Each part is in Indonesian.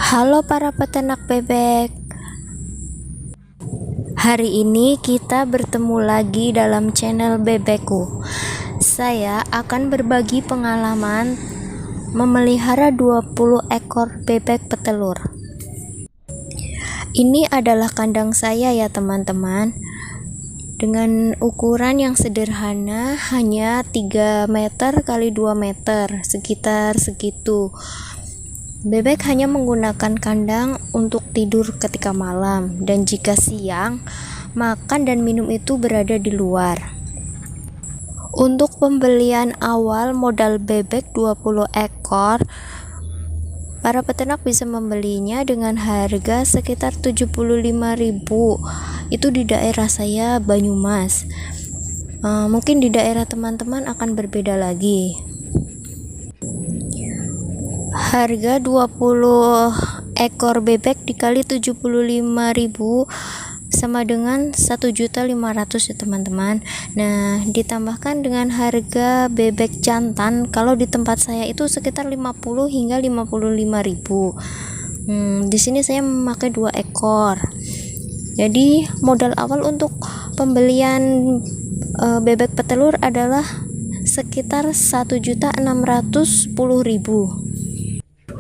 Halo para peternak bebek. Hari ini kita bertemu lagi dalam channel Bebekku. Saya akan berbagi pengalaman memelihara 20 ekor bebek petelur. Ini adalah kandang saya ya teman-teman. Dengan ukuran yang sederhana, hanya 3 meter kali 2 meter, sekitar segitu. Bebek hanya menggunakan kandang untuk tidur ketika malam, dan jika siang, makan dan minum itu berada di luar. Untuk pembelian awal modal bebek 20 ekor, para peternak bisa membelinya dengan harga sekitar 75.000. Itu di daerah saya, Banyumas. Mungkin di daerah teman-teman akan berbeda lagi. Harga 20 ekor bebek dikali 75.000 sama dengan 1.500.000 ya teman-teman. Nah, ditambahkan dengan harga bebek jantan, kalau di tempat saya itu sekitar 50 hingga 55.000. Di sini saya memakai 2 ekor. Jadi modal awal untuk pembelian bebek petelur adalah sekitar 1.610.000.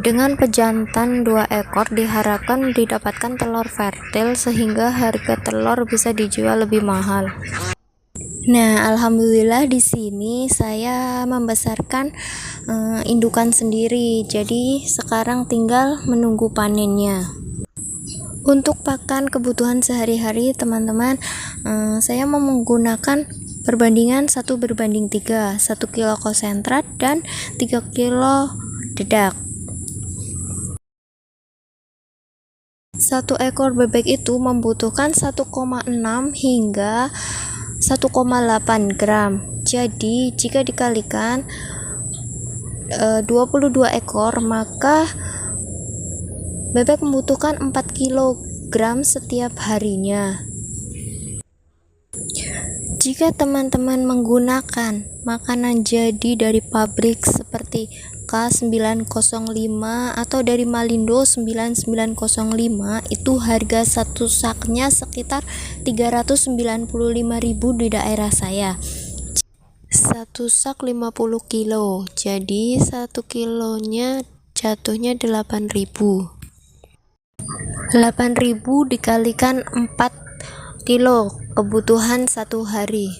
Dengan pejantan 2 ekor diharapkan didapatkan telur fertil sehingga harga telur bisa dijual lebih mahal. Nah, alhamdulillah di sini saya membesarkan indukan sendiri. Jadi sekarang tinggal menunggu panennya. Untuk pakan kebutuhan sehari-hari teman-teman, saya mau menggunakan perbandingan 1:3, 1 kilo konsentrat dan 3 kilo dedak. 1 ekor bebek itu membutuhkan 1,6 hingga 1,8 gram. Jadi jika dikalikan 22 ekor, maka bebek membutuhkan 4 kilogram setiap harinya. Jika teman-teman menggunakan makanan jadi dari pabrik seperti K905 atau dari Malindo 9905, itu harga satu saknya sekitar 395.000 di daerah saya. Satu sak 50 kilo, jadi 1 kilonya jatuhnya 8.000. 8.000 dikalikan 4 kilo kebutuhan satu hari.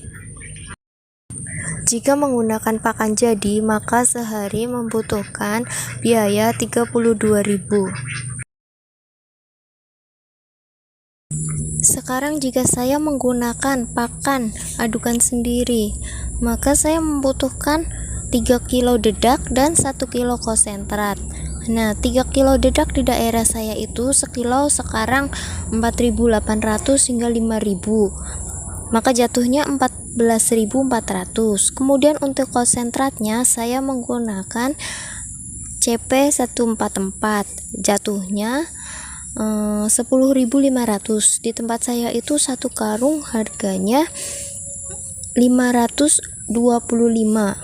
Jika menggunakan pakan jadi, maka sehari membutuhkan biaya 32.000. Sekarang jika saya menggunakan pakan adukan sendiri, maka saya membutuhkan 3 kilo dedak dan 1 kilo konsentrat. Nah, 3 kilo dedak di daerah saya itu sekilo sekarang 4.800 hingga 5.000. Maka jatuhnya 14.400. Kemudian untuk konsentratnya saya menggunakan CP144, jatuhnya 10.500. Di tempat saya itu satu karung harganya 525.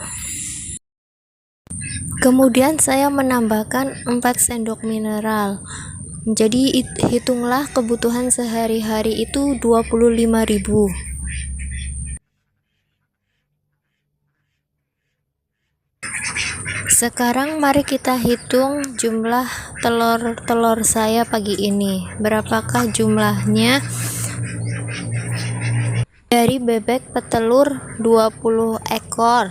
Kemudian saya menambahkan 4 sendok mineral. Jadi hitunglah kebutuhan sehari-hari itu 25.000. Sekarang mari kita hitung jumlah telur saya pagi ini. Berapakah jumlahnya? Dari bebek petelur 20 ekor.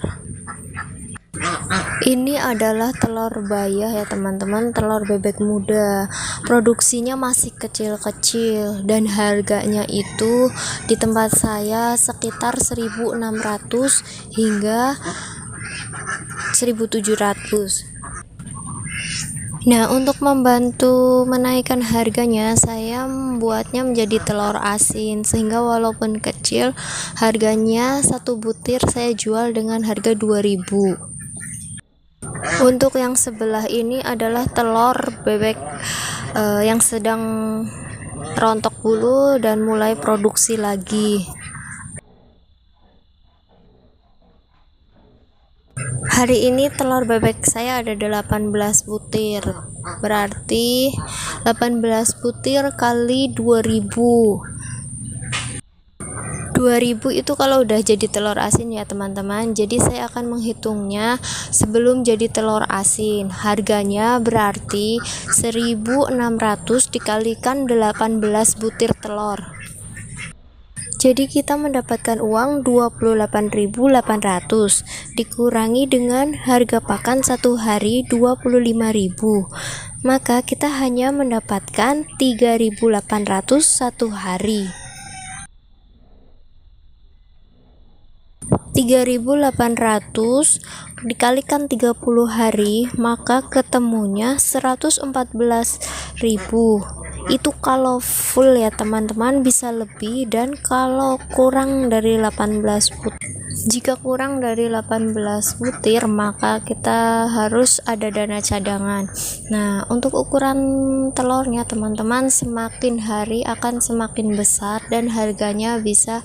Ini adalah telur bayah ya teman-teman, telur bebek muda. Produksinya masih kecil-kecil dan harganya itu di tempat saya sekitar 1.600 hingga 1.700. Nah, untuk membantu menaikkan harganya, saya membuatnya menjadi telur asin sehingga walaupun kecil, harganya satu butir saya jual dengan harga 2.000. Untuk yang sebelah ini adalah telur bebek yang sedang rontok bulu dan mulai produksi lagi. Hari ini telur bebek saya ada 18 butir. Berarti 18 butir kali 2000. 2000 itu kalau udah jadi telur asin ya teman-teman. Jadi saya akan menghitungnya sebelum jadi telur asin. Harganya berarti 1600 dikalikan 18 butir telur. Jadi kita mendapatkan uang 28.800 dikurangi dengan harga pakan satu hari 25.000. Maka kita hanya mendapatkan 3.800 satu hari. 3.800 dikalikan 30 hari, maka ketemunya 114.000. Itu kalau full ya teman-teman, bisa lebih, dan kalau kurang dari 18 butir. Jika kurang dari 18 butir, maka kita harus ada dana cadangan. Nah, untuk ukuran telurnya teman-teman, semakin hari akan semakin besar dan harganya bisa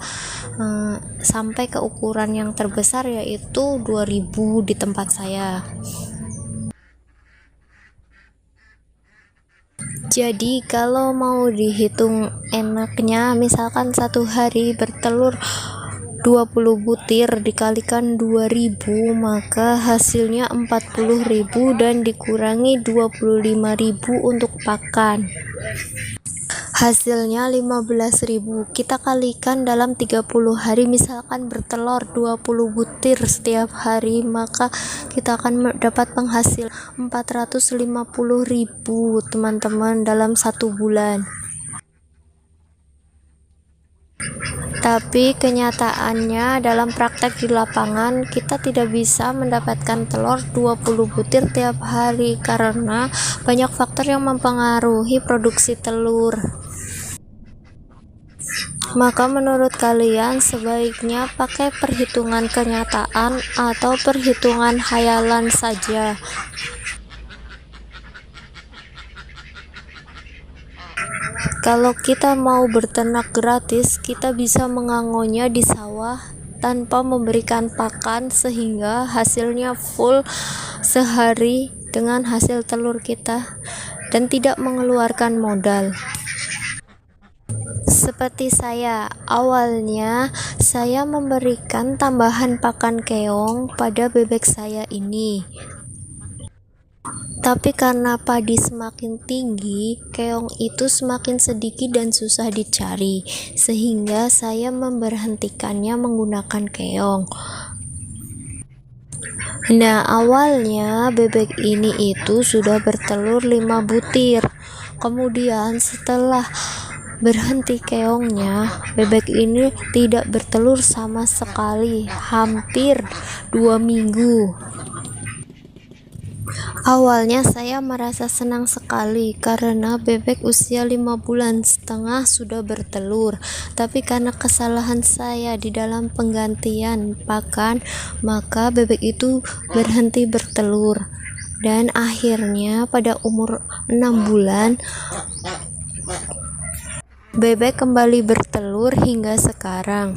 sampai ke ukuran yang terbesar, yaitu 2000 di tempat saya. Jadi kalau mau dihitung enaknya, misalkan satu hari bertelur 20 butir dikalikan 2000, maka hasilnya 40.000 dan dikurangi 25.000 untuk pakan. Hasilnya 15.000. Kita kalikan dalam 30 hari, misalkan bertelur 20 butir setiap hari, maka kita akan dapat penghasil 450.000 teman-teman dalam 1 bulan. Tapi kenyataannya dalam praktek di lapangan kita tidak bisa mendapatkan telur 20 butir tiap hari karena banyak faktor yang mempengaruhi produksi telur. Maka menurut kalian sebaiknya pakai perhitungan kenyataan atau perhitungan khayalan saja. Kalau kita mau berternak gratis, kita bisa mengangonya di sawah tanpa memberikan pakan sehingga hasilnya full sehari dengan hasil telur kita dan tidak mengeluarkan modal. Seperti saya, awalnya saya memberikan tambahan pakan keong pada bebek saya ini. Tapi karena padi semakin tinggi, keong itu semakin sedikit dan susah dicari, sehingga saya memberhentikannya menggunakan keong. Nah, awalnya bebek ini itu sudah bertelur 5 butir. Kemudian setelah berhenti keongnya, bebek ini tidak bertelur sama sekali, hampir 2 minggu. Awalnya saya merasa senang sekali karena bebek usia 5,5 bulan sudah bertelur. Tapi karena kesalahan saya di dalam penggantian pakan, maka bebek itu berhenti bertelur. Dan akhirnya pada umur 6 bulan bebek kembali bertelur hingga sekarang.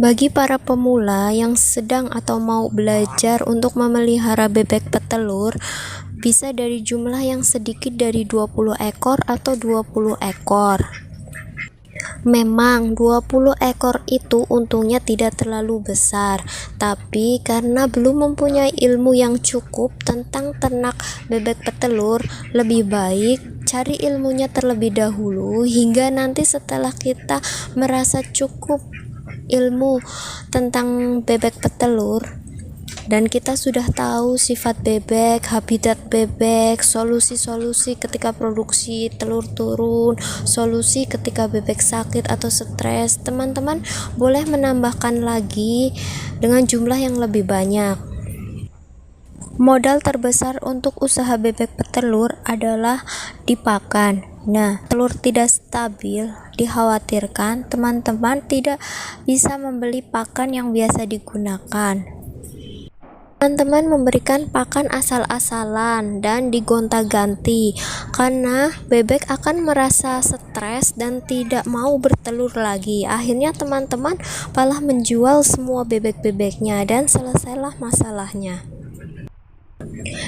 Bagi para pemula yang sedang atau mau belajar untuk memelihara bebek petelur, bisa dari jumlah yang sedikit dari 20 ekor atau 20 ekor. Memang 20 ekor itu untungnya tidak terlalu besar, tapi karena belum mempunyai ilmu yang cukup tentang ternak bebek petelur, lebih baik cari ilmunya terlebih dahulu hingga nanti setelah kita merasa cukup ilmu tentang bebek petelur dan kita sudah tahu sifat bebek, habitat bebek, solusi-solusi ketika produksi telur turun, solusi ketika bebek sakit atau stres, teman-teman boleh menambahkan lagi dengan jumlah yang lebih banyak. Modal terbesar untuk usaha bebek petelur adalah di pakan. Nah, telur tidak stabil, dikhawatirkan teman-teman tidak bisa membeli pakan yang biasa digunakan. Teman-teman memberikan pakan asal-asalan dan digonta-ganti karena bebek akan merasa stres dan tidak mau bertelur lagi. Akhirnya teman-teman malah menjual semua bebek-bebeknya dan selesailah masalahnya.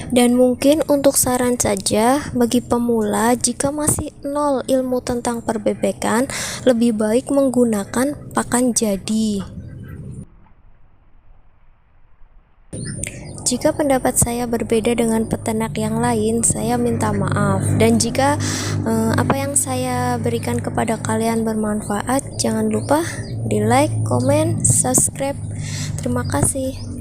Dan mungkin untuk saran saja bagi pemula, jika masih nol ilmu tentang perbebekan, lebih baik menggunakan pakan jadi. Jika pendapat saya berbeda dengan peternak yang lain, saya minta maaf. Dan jika apa yang saya berikan kepada kalian bermanfaat, jangan lupa di like, komen, subscribe. Terima kasih.